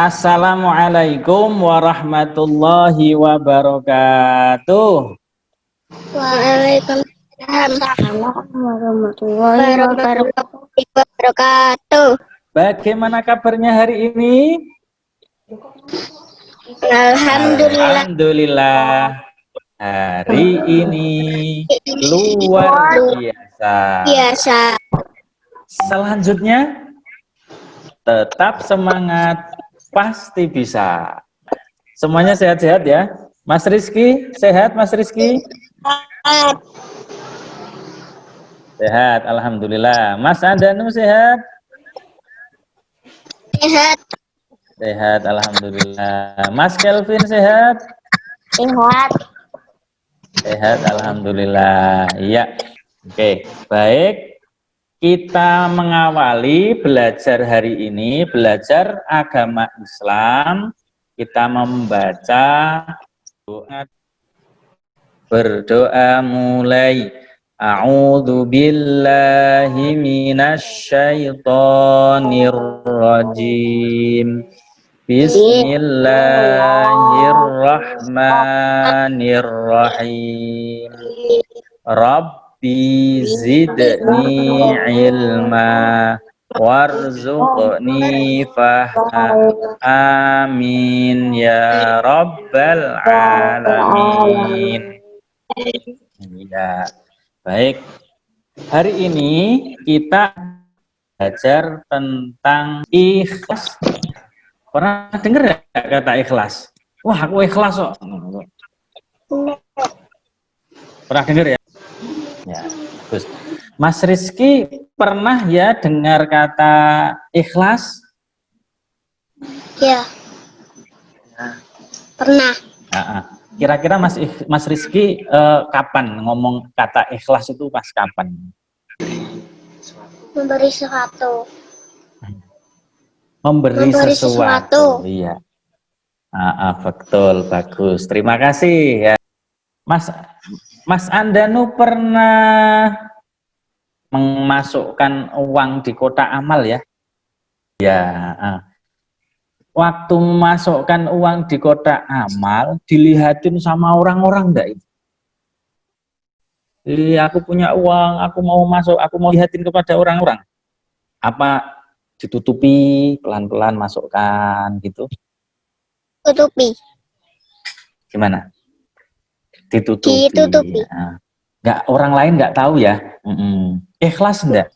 Assalamualaikum warahmatullahi wabarakatuh. Waalaikumsalam warahmatullahi wabarakatuh. Bagaimana kabarnya hari ini? Alhamdulillah. Alhamdulillah. Hari ini luar biasa. Selanjutnya, tetap semangat, pasti bisa. Semuanya sehat-sehat ya. Mas Rizky, sehat Mas Rizky? Sehat, alhamdulillah. Mas Andanu sehat? Sehat. Sehat, alhamdulillah. Mas Kelvin sehat? Sehat. Sehat, alhamdulillah. Iya. Oke, baik. Kita mengawali belajar hari ini, belajar agama Islam. Kita membaca doa, berdoa mulai. A'udzu billahi minasyaitonir rajim. Bismillahirrahmanirrahim. Rabbi zidni ilma warzuqni fahma. Amin ya rabbal alamin. Ya, baik. Hari ini kita belajar tentang ikhlas. Pernah dengar ya kata ikhlas? Wah, aku ikhlas kok. Pernah dengar ya? Ya, bagus. Mas Rizky pernah ya dengar kata ikhlas? Ya. Pernah. Kira-kira Mas Rizky kapan ngomong kata ikhlas itu pas kapan? Memberi sesuatu. Memberi sesuatu. Iya. Betul, bagus. Terima kasih ya. Mas Andanu pernah memasukkan uang di kotak amal ya? Ya. Waktu memasukkan uang di kotak amal, dilihatin sama orang-orang enggak itu? Aku punya uang, aku mau masuk, aku mau lihatin kepada orang-orang. Apa ditutupi, pelan-pelan masukkan gitu? Tutupi. Gimana? Ditutupi. Ya. Nggak, orang lain nggak tahu ya. Ikhlas enggak?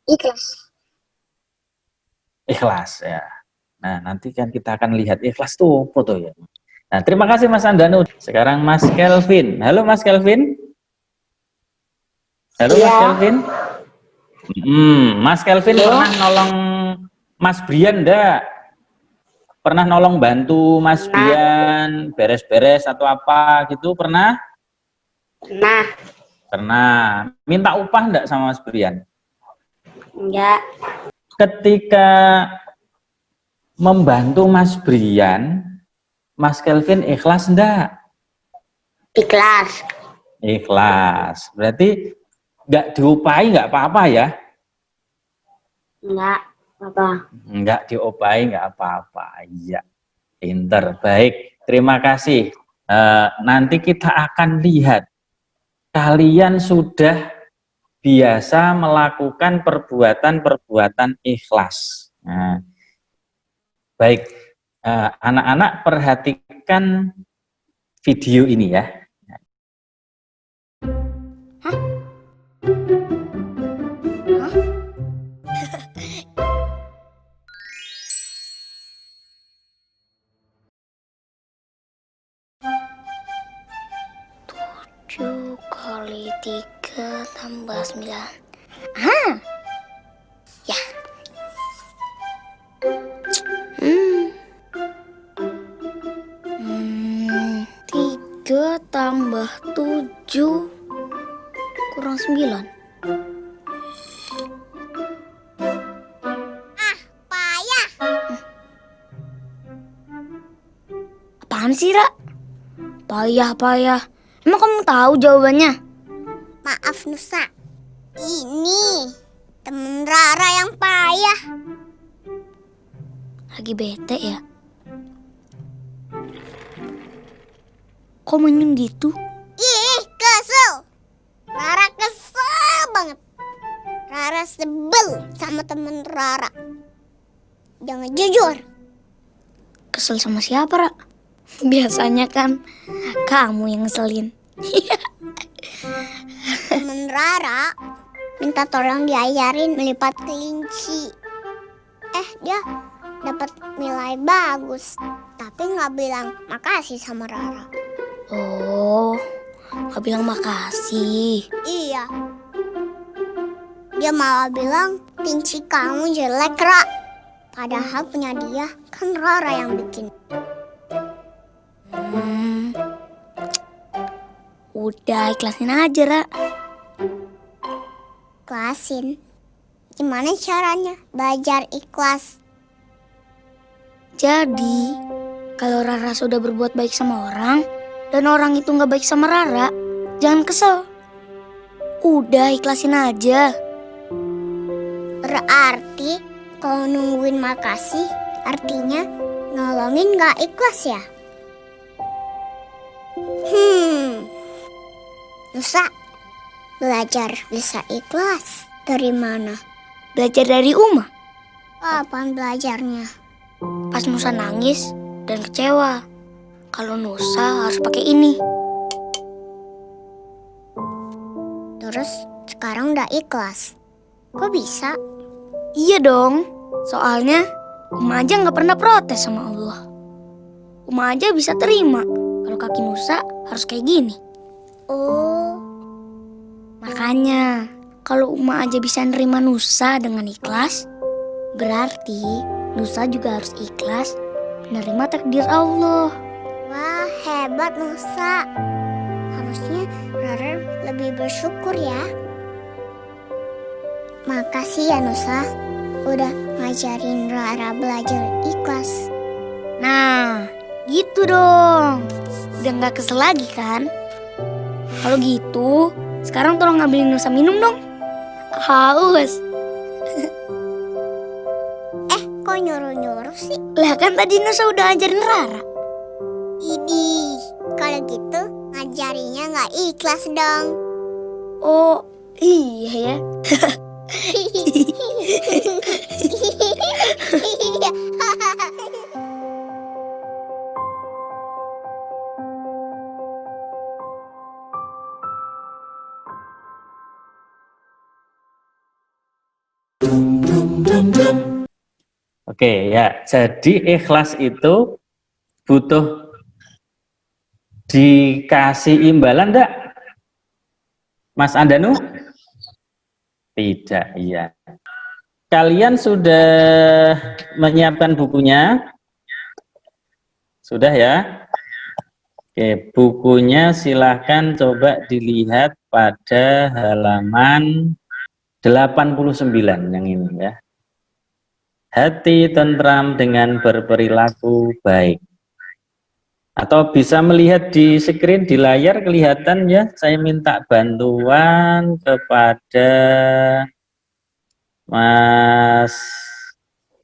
Ikhlas. Ikhlas ya. Nah, nanti kan kita akan lihat ikhlas tuh foto ya. Nah, terima kasih Mas Andanu. Sekarang Mas Kelvin. Halo Mas Kelvin. Halo Mas Kelvin. Mas Kelvin pernah nolong Mas Brian enggak? Pernah nolong bantu Mas Brian beres-beres atau apa gitu? Pernah? Pernah. Pernah. Minta upah enggak sama Mas Brian? Enggak. Ketika membantu Mas Brian, Mas Kelvin ikhlas enggak? Ikhlas. Ikhlas. Berarti enggak diupahi enggak apa-apa ya? Enggak apa. Enggak diopahi enggak apa-apa. Iya. Pinter. Baik. Terima kasih. Nanti kita akan lihat kalian sudah biasa melakukan perbuatan-perbuatan ikhlas. Nah, baik, anak-anak perhatikan video ini ya. Hah? Tujuh kali 3 tambah 9. Ya. 3 tambah 7 kurang 9. Payah. Apaan sih, Ra? Payah. Emang kamu tahu jawabannya? Maaf, Nusa. Ini temen Rara yang payah. Lagi bete ya? Kok menyung gitu? Ih, kesel. Rara kesel banget. Rara sebel sama temen Rara. Jangan jujur. Kesel sama siapa, Ra? Biasanya kan kamu yang ngeselin. Temen Rara minta tolong diajarin melipat kelinci. Dia dapat nilai bagus, tapi nggak bilang makasih sama Rara. Oh, gak bilang makasih. Iya. Dia malah bilang kelinci kamu jelek, Ra. Padahal punya dia kan Rara yang bikin. Udah ikhlasin aja, Ra. Ikhlasin. Gimana caranya belajar ikhlas? Jadi, kalau Rara sudah berbuat baik sama orang, dan orang itu gak baik sama Rara, jangan kesel. Udah ikhlasin aja. Berarti kalau nungguin makasih, artinya nolongin gak ikhlas ya? Nusa, belajar bisa ikhlas dari mana? Belajar dari Uma. Apaan belajarnya? Pas Nusa nangis dan kecewa. Kalau Nusa harus pakai ini. Terus sekarang udah ikhlas. Kok bisa? Iya dong, soalnya Uma aja gak pernah protes sama Allah. Uma aja bisa terima kalau kaki Nusa harus kayak gini. Oh, Makanya, kalau Uma aja bisa nerima Nusa dengan ikhlas, berarti Nusa juga harus ikhlas menerima takdir Allah. wah hebat Nusa. Harusnya Rara lebih bersyukur ya. Makasih ya Nusa, udah ngajarin Rara belajar ikhlas. Nah, gitu dong. Udah gak kesel lagi kan? Kalau gitu, sekarang tolong ngambilin Nusa minum dong. Haus. Kok nyuruh-nyuruh sih? Lah kan tadi Nusa udah ajarin Rara. Idih, kalau gitu ngajarinya nggak ikhlas dong. Oh, iya ya. Oke ya, jadi ikhlas itu butuh dikasih imbalan enggak? Mas Andanu? Tidak, iya. Kalian sudah menyiapkan bukunya? Sudah ya? Oke, bukunya silahkan coba dilihat pada halaman 89 yang ini ya. Hati tentram dengan berperilaku baik. Atau bisa melihat di screen, di layar kelihatan ya. Saya minta bantuan kepada Mas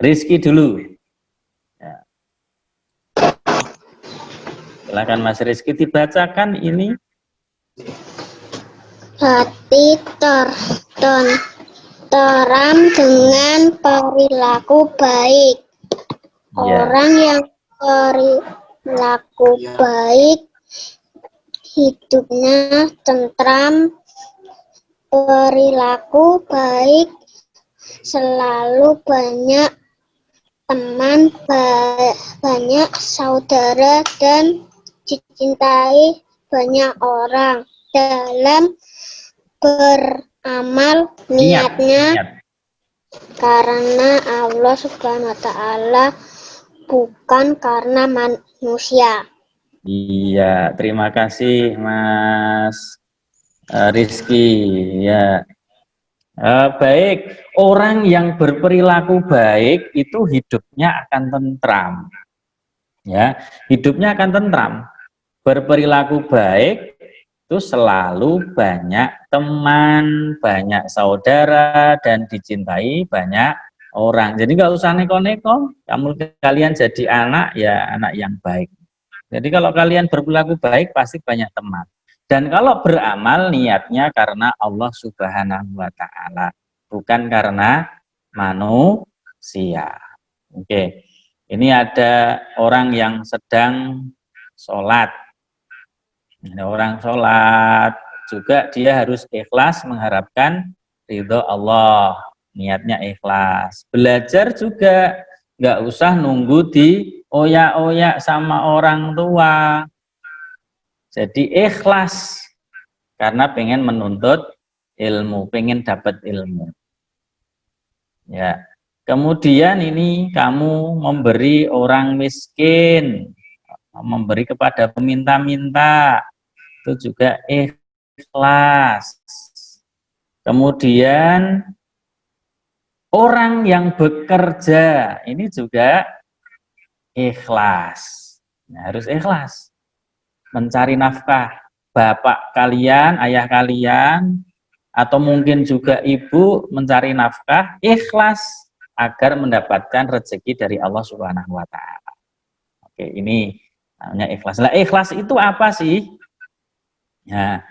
Rizky dulu. Ya. Silakan Mas Rizky dibacakan ini. Hati tertentram dengan perilaku baik. Ya. Orang yang perilaku baik hidupnya tentram. Perilaku baik selalu banyak teman, banyak saudara, dan dicintai banyak orang. Dalam beramal niatnya Niat. karena Allah Subhanahu wa Ta'ala, bukan karena manusia. Iya, terima kasih Mas Rizky. Ya, baik. Orang yang berperilaku baik itu hidupnya akan tentram. Ya, hidupnya akan tentram. Berperilaku baik itu selalu banyak teman, banyak saudara, dan dicintai banyak orang. Jadi nggak usah neko-neko, kalian jadi anak ya anak yang baik. Jadi kalau kalian berperilaku baik pasti banyak teman. Dan kalau beramal niatnya karena Allah Subhanahu wa taala, bukan karena manusia. Oke. Ini ada orang yang sedang sholat. Ada orang sholat juga dia harus ikhlas mengharapkan ridho Allah. Niatnya ikhlas. Belajar juga nggak usah nunggu di oyak-oyak sama orang tua. Jadi ikhlas karena pengen menuntut ilmu, pengen dapat ilmu. Ya. Kemudian ini kamu memberi orang miskin, memberi kepada peminta-minta, itu juga ikhlas. Kemudian orang yang bekerja ini juga ikhlas. Nah, harus ikhlas mencari nafkah. Bapak kalian, ayah kalian, atau mungkin juga ibu mencari nafkah, ikhlas agar mendapatkan rezeki dari Allah Subhanahu wa taala. Oke, ini namanya ikhlas. Nah, ikhlas itu apa sih? Nah,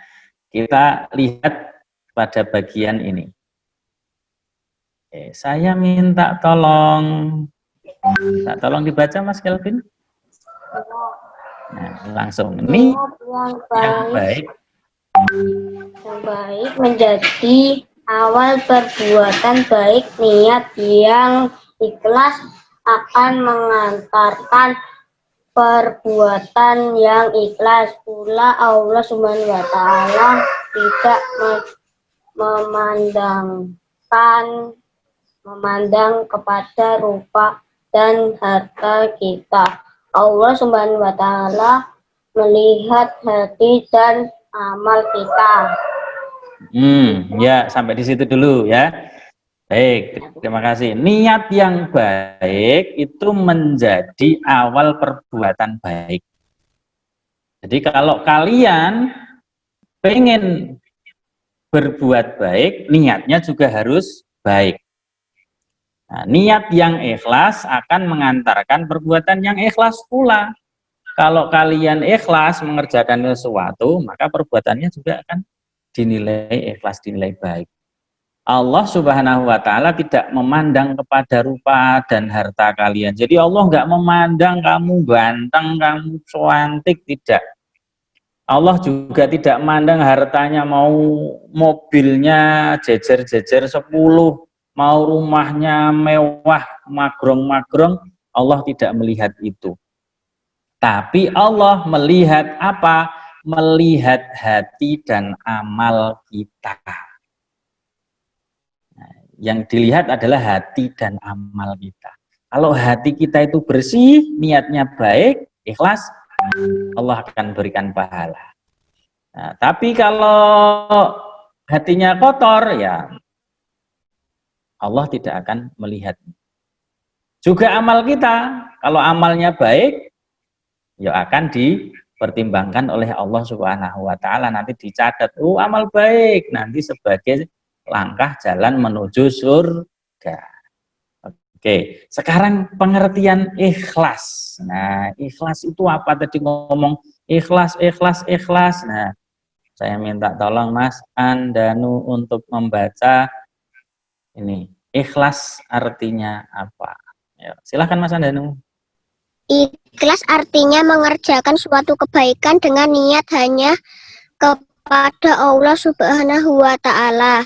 kita lihat pada bagian ini. Oke, saya minta tolong dibaca Mas Kelvin. Nah, langsung ini yang baik menjadi awal perbuatan baik. Niat yang ikhlas akan mengantarkan perbuatan yang ikhlas pula. Allah Subhanahu wa taala tidak memandang kepada rupa dan harta kita. Allah Subhanahu wa taala melihat hati dan amal kita. Ya, sampai di situ dulu ya. Baik, terima kasih. Niat yang baik itu menjadi awal perbuatan baik. Jadi kalau kalian pengen berbuat baik, niatnya juga harus baik. Nah, niat yang ikhlas akan mengantarkan perbuatan yang ikhlas pula. Kalau kalian ikhlas mengerjakan sesuatu, maka perbuatannya juga akan dinilai ikhlas, dinilai baik. Allah Subhanahu wa taala tidak memandang kepada rupa dan harta kalian. Jadi Allah nggak memandang kamu ganteng, kamu cantik, tidak. Allah juga tidak memandang hartanya, mau mobilnya jejer-jejer 10, mau rumahnya mewah, magrong-magrong, Allah tidak melihat itu. Tapi Allah melihat apa? Melihat hati dan amal kita. Nah, yang dilihat adalah hati dan amal kita. Kalau hati kita itu bersih, niatnya baik, ikhlas, Allah akan berikan pahala. Nah, tapi kalau hatinya kotor, ya Allah tidak akan melihat. Juga amal kita, kalau amalnya baik, ya akan dipertimbangkan oleh Allah Subhanahu wa taala, nanti dicatat, amal baik, nanti sebagai langkah jalan menuju surga. Oke, sekarang pengertian ikhlas. Nah, ikhlas itu apa? Tadi ngomong ikhlas. Nah, saya minta tolong Mas Andanu untuk membaca ini. Ikhlas artinya apa? Ya, silakan Mas Andanu. Ikhlas artinya mengerjakan suatu kebaikan dengan niat hanya kepada Allah Subhanahu wa taala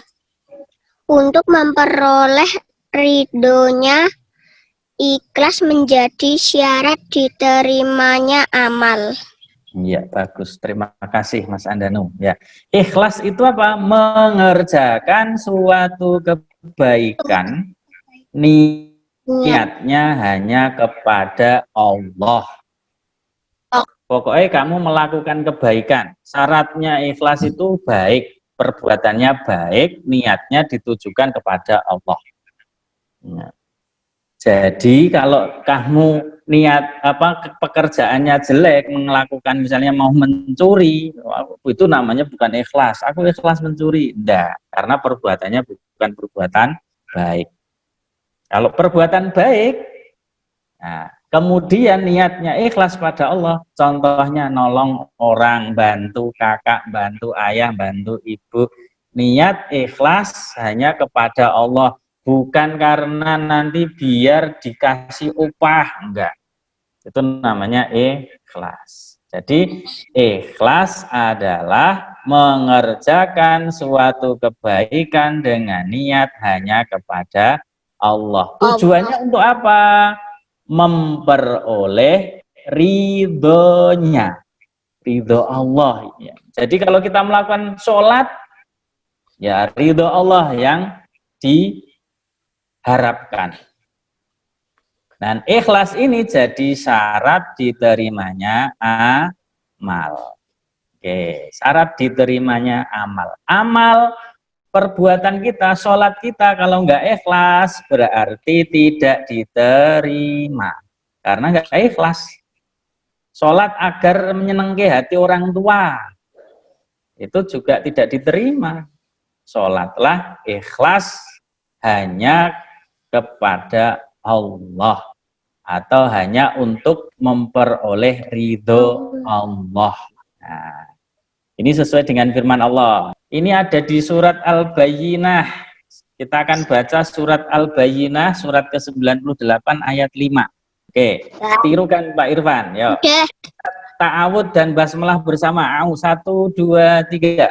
untuk memperoleh ridhonya. Ikhlas menjadi syarat diterimanya amal. Ya, bagus. Terima kasih Mas Andanu. Ya, ikhlas itu apa? Mengerjakan suatu kebaikan, niatnya hanya kepada Allah. Pokoknya kamu melakukan kebaikan, syaratnya ikhlas itu baik, perbuatannya baik, niatnya ditujukan kepada Allah. Nah, jadi kalau kamu niat pekerjaannya jelek, melakukan misalnya mau mencuri, itu namanya bukan ikhlas. Aku ikhlas mencuri, enggak, karena perbuatannya bukan perbuatan baik. Kalau perbuatan baik, nah, kemudian niatnya ikhlas pada Allah, contohnya nolong orang, bantu kakak, bantu ayah, bantu ibu, niat ikhlas hanya kepada Allah, bukan karena nanti biar dikasih upah, enggak. Itu namanya ikhlas. Jadi ikhlas adalah mengerjakan suatu kebaikan dengan niat hanya kepada Allah. Tujuannya untuk apa? Memperoleh ridhonya, ridho Allah. Ya. Jadi kalau kita melakukan sholat, ya ridho Allah yang diharapkan. Dan ikhlas ini jadi syarat diterimanya amal. Oke, syarat diterimanya amal. Amal perbuatan kita, sholat kita kalau nggak ikhlas berarti tidak diterima. Karena nggak ikhlas. Sholat agar menyenangkan hati orang tua, itu juga tidak diterima. Sholatlah ikhlas hanya kepada Allah atau hanya untuk memperoleh ridho Allah. Nah, ini sesuai dengan firman Allah. Ini ada di surat Al-Bayyinah. Kita akan baca surat Al-Bayyinah, surat ke-98 ayat 5. Oke, tirukan Pak Irfan. Yuk. Oke. Ta'awud dan basmalah bersama. 1, 2, 3.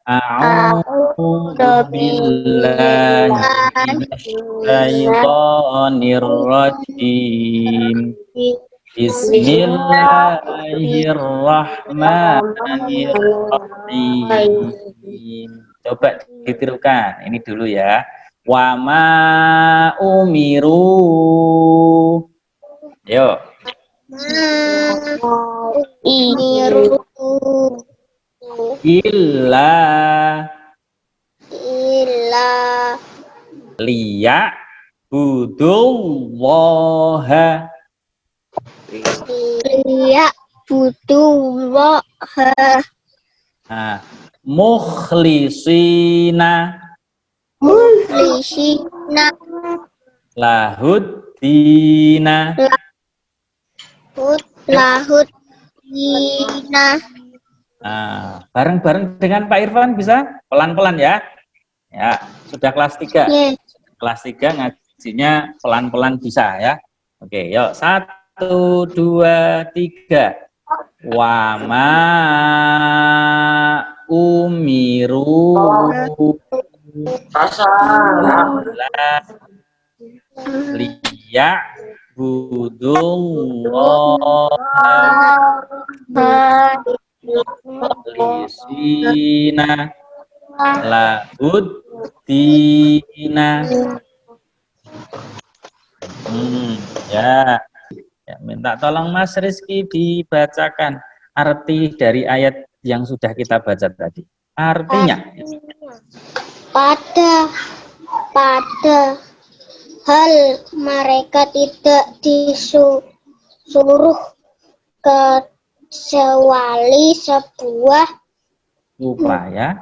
A'udzu billahi minasyaitonir rajim. Bismillahirrahmanirrahim. Coba ditirukan. Ini dulu ya. Wa ma umiru. Yuk. Illa liya budullaha mukhlisina lahuddina. Nah, bareng-bareng dengan Pak Irfan bisa? Pelan-pelan ya. Ya, sudah kelas 3. Kelas 3 ngajinya pelan-pelan bisa ya. Oke, yuk. 1, 2, 3. Wa ma umiru liya budullah lisina lahuddina. Ya. Ya, minta tolong Mas Rizky dibacakan arti dari ayat yang sudah kita baca tadi. Artinya Pada hal mereka tidak disuruh kecuali sebuah upaya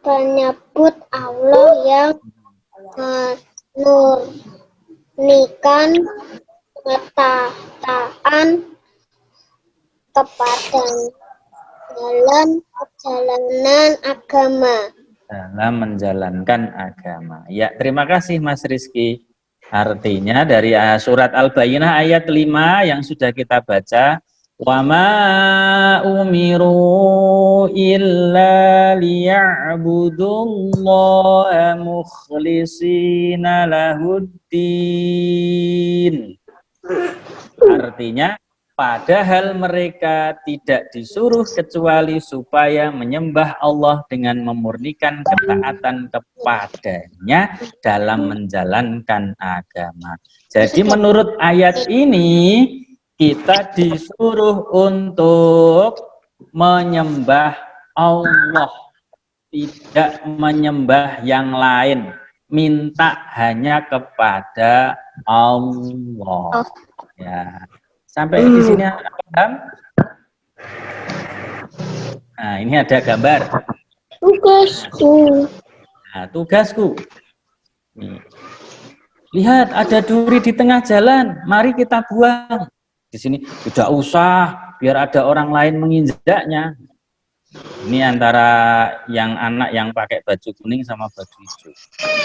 menyebut Allah yang menurunkan ketaatan kepada perjalanan agama. Dalam menjalankan agama. Ya, terima kasih Mas Rizky. Artinya dari surat Al-Bayyinah ayat 5 yang sudah kita baca, wa ma umiru illa liya'budullaha mukhlishina lahuddin. Artinya padahal mereka tidak disuruh kecuali supaya menyembah Allah dengan memurnikan ketaatan kepadanya dalam menjalankan agama. Jadi menurut ayat ini kita disuruh untuk menyembah Allah, tidak menyembah yang lain, minta hanya kepada Allah. Ya. Sampai di sini paham? Nah, ini ada gambar. Tugasku. Nah, tugasku. Nih. Lihat, ada duri di tengah jalan, mari kita buang. Di sini tidak usah, biar ada orang lain menginjaknya. Ini antara yang anak yang pakai baju kuning sama baju hijau.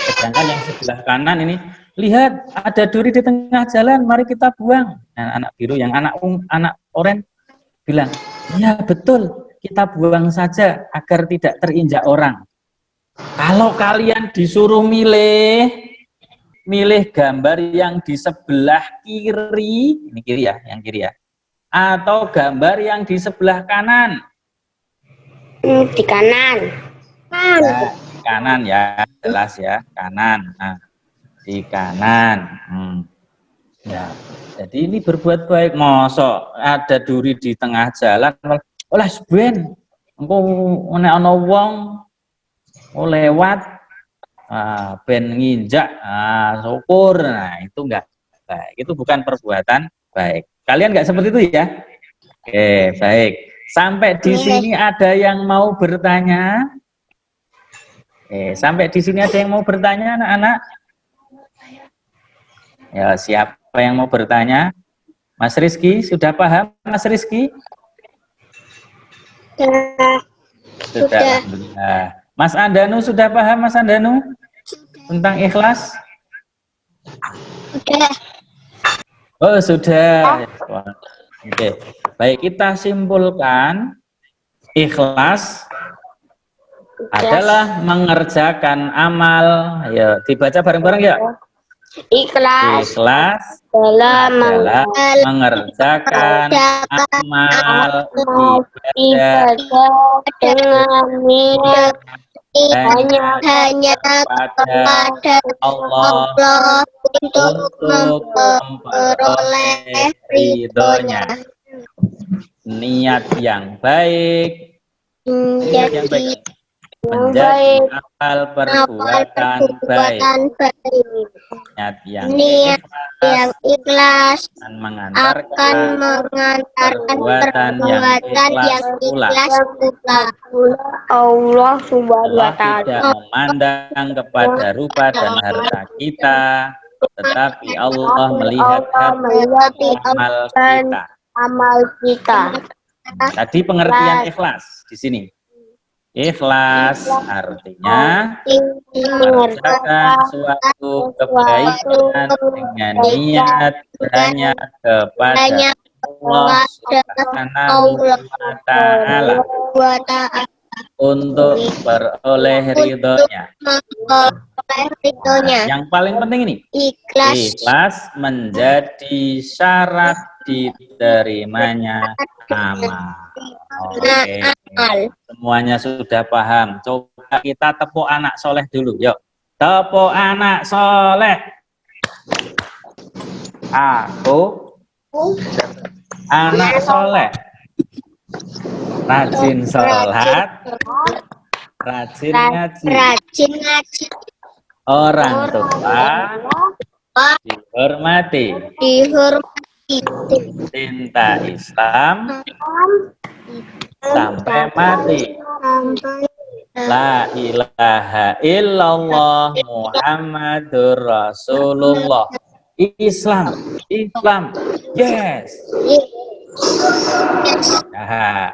Sedangkan yang sebelah kanan ini, lihat, ada duri di tengah jalan, mari kita buang. Nah, anak biru, yang anak oranye bilang, ya betul, kita buang saja agar tidak terinjak orang. Kalau kalian disuruh milih gambar yang di sebelah kiri, ini kiri ya, yang kiri ya, atau gambar yang di sebelah kanan? Di kanan. Nah, di kanan ya, jelas ya, kanan. Nah, di kanan. Ya, jadi ini berbuat baik. Mosok ada duri di tengah jalan, oleh ben, engko nek ana wong lewat, ben nginjak, syukur. Nah, itu enggak baik. Itu bukan perbuatan baik. Kalian enggak seperti itu ya? Oke, baik. Sampai di sini ada yang mau bertanya? Sampai di sini ada yang mau bertanya, anak-anak? Ya, siapa yang mau bertanya? Mas Rizky, sudah paham, Mas Rizky? Sudah. Alhamdulillah. Mas Andanu sudah paham, Mas Andanu? Tentang ikhlas? Sudah. Oh, sudah. Oke. Baik, kita simpulkan ikhlas adalah mengerjakan amal. Ya, dibaca bareng-bareng ya. Ikhlas Adalah mengerjakan amal ibadah dengan niat hanya kepada Allah untuk memperoleh ridhonya. Niat yang baik, menjadi amal perbuatan baik. Niat yang ikhlas akan mengantarkan perbuatan yang ikhlas pula. Allah Subhanahu wa Allah tidak taala memandang kepada rupa dan harta kita, tetapi Allah melihat amal kita. Tadi pengertian ikhlas di sini. Ikhlas artinya mengerjakan suatu kebaikan dengan niat hanya kepada Allah Subhanahu wa taala untuk beroleh ridhonya. Yang paling penting ini, ikhlas menjadi syarat diterimanya amal. Oke, semuanya sudah paham. Coba kita tepuk anak soleh dulu, yuk. Tepuk anak soleh. Aku anak soleh, rajin sholat, rajin ngaji, orang tua dihormati, cinta Islam sampai mati. La ilaha illallah Muhammadur Rasulullah. Islam, yes. Nah,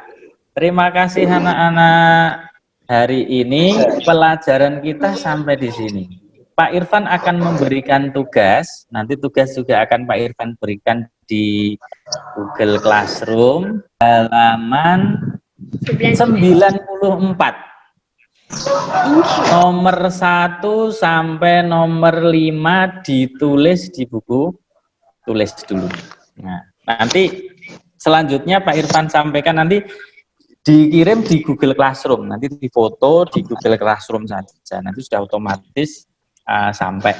terima kasih anak-anak. Hari ini pelajaran kita sampai di sini. Pak Irfan akan memberikan tugas, nanti tugas juga akan Pak Irfan berikan di Google Classroom, halaman 94. Nomor 1 sampai nomor 5 ditulis di buku, tulis dulu. Nah, nanti selanjutnya Pak Irfan sampaikan, nanti dikirim di Google Classroom, nanti difoto di Google Classroom saja, nanti sudah otomatis sampai.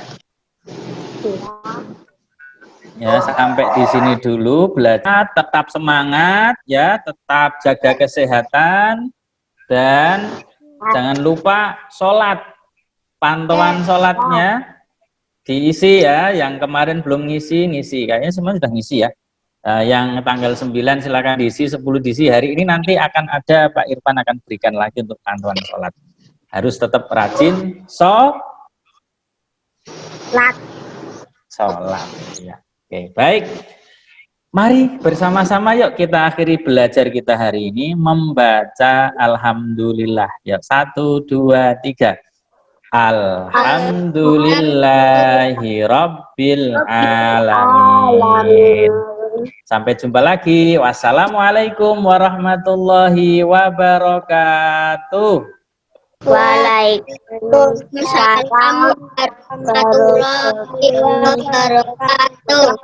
Ya, sampai di sini dulu belajar, tetap semangat ya, tetap jaga kesehatan, dan jangan lupa sholat, pantauan sholatnya diisi ya, yang kemarin belum ngisi, kayaknya semua sudah ngisi ya. Yang tanggal 9 silakan diisi, 10 diisi. Hari ini nanti akan ada, Pak Irfan akan berikan lagi untuk pantauan sholat. Harus tetap rajin Sholat. Ya. Oke, baik. Mari bersama-sama yuk kita akhiri belajar kita hari ini membaca Alhamdulillah. Yuk, 1, 2, 3. Alhamdulillahi Rabbil Alamin. Sampai jumpa lagi. Wassalamualaikum warahmatullahi wabarakatuh. Waalaikumsalam warahmatullahi wabarakatuh.